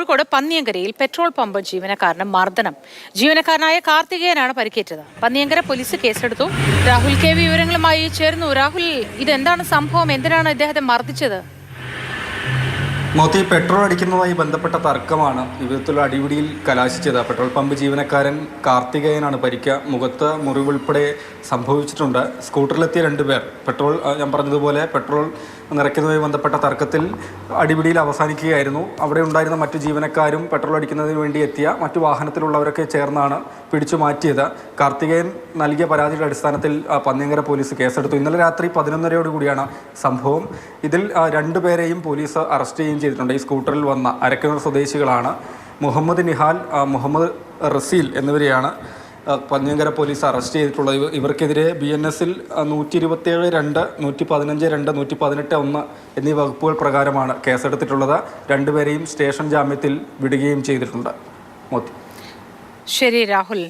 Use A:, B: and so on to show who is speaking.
A: Kozhikode പന്നിയങ്കരയിൽ petrol pump ജീവനക്കാരന് മർദ്ദനം. ജീവനക്കാരനായ കാർത്തികേയനാണ് പരിക്കേറ്റത്. പന്നിയങ്കര പോലീസ് കേസെടുത്തു. രാഹുൽ കെ വി വിവരങ്ങളുമായി ചേർന്നു. രാഹുൽ, ഇതെന്താണ് സംഭവം? എന്തിനാണ് ഇദ്ദേഹത്തെ മർദ്ദിച്ചത്?
B: മോത്തി, പെട്രോൾ അടിക്കുന്നതുമായി ബന്ധപ്പെട്ട തർക്കമാണ് വിധത്തിലുള്ള അടിപിടിയിൽ കലാശിച്ചത്. പെട്രോൾ പമ്പ് ജീവനക്കാരൻ കാർത്തികേയനാണ് പരിക്ക്. മുഖത്ത് മുറിവുൾപ്പെടെ സംഭവിച്ചിട്ടുണ്ട്. സ്കൂട്ടറിലെത്തിയ രണ്ടുപേർ ഞാൻ പറഞ്ഞതുപോലെ പെട്രോൾ നിറയ്ക്കുന്നതുമായി ബന്ധപ്പെട്ട തർക്കത്തിൽ അടിപിടിയിൽ അവസാനിക്കുകയായിരുന്നു. അവിടെ ഉണ്ടായിരുന്ന മറ്റു ജീവനക്കാരും പെട്രോൾ അടിക്കുന്നതിന് വേണ്ടി എത്തിയ മറ്റു വാഹനത്തിലുള്ളവരൊക്കെ ചേർന്നാണ് പിടിച്ചു മാറ്റിയത്. കാർത്തികേയൻ നൽകിയ പരാതിയുടെ അടിസ്ഥാനത്തിൽ പന്നിയങ്കര പോലീസ് കേസെടുത്തു. ഇന്നലെ രാത്രി 11:30 സംഭവം. ഇതിൽ രണ്ടുപേരെയും പോലീസ് അറസ്റ്റ് ചെയ്യുകയും ചെയ്തിട്ടുണ്ട്. ഈ സ്കൂട്ടറിൽ വന്ന അരക്കിണർ സ്വദേശികളാണ്. മുഹമ്മദ് നിഹാൽ, മുഹമ്മദ് റസീൽ എന്നിവരെയാണ് പന്നിയങ്കര പോലീസ് അറസ്റ്റ് ചെയ്തിട്ടുള്ളത്. ഇവർക്കെതിരെ BNS-ൽ 127(2), 115(2), 118(1) എന്നീ വകുപ്പുകൾ പ്രകാരമാണ് കേസെടുത്തിട്ടുള്ളത്. രണ്ടുപേരെയും സ്റ്റേഷൻ ജാമ്യത്തിൽ വിടുകയും ചെയ്തിട്ടുണ്ട്. മോത്തി.
A: ശരി രാഹുൽ.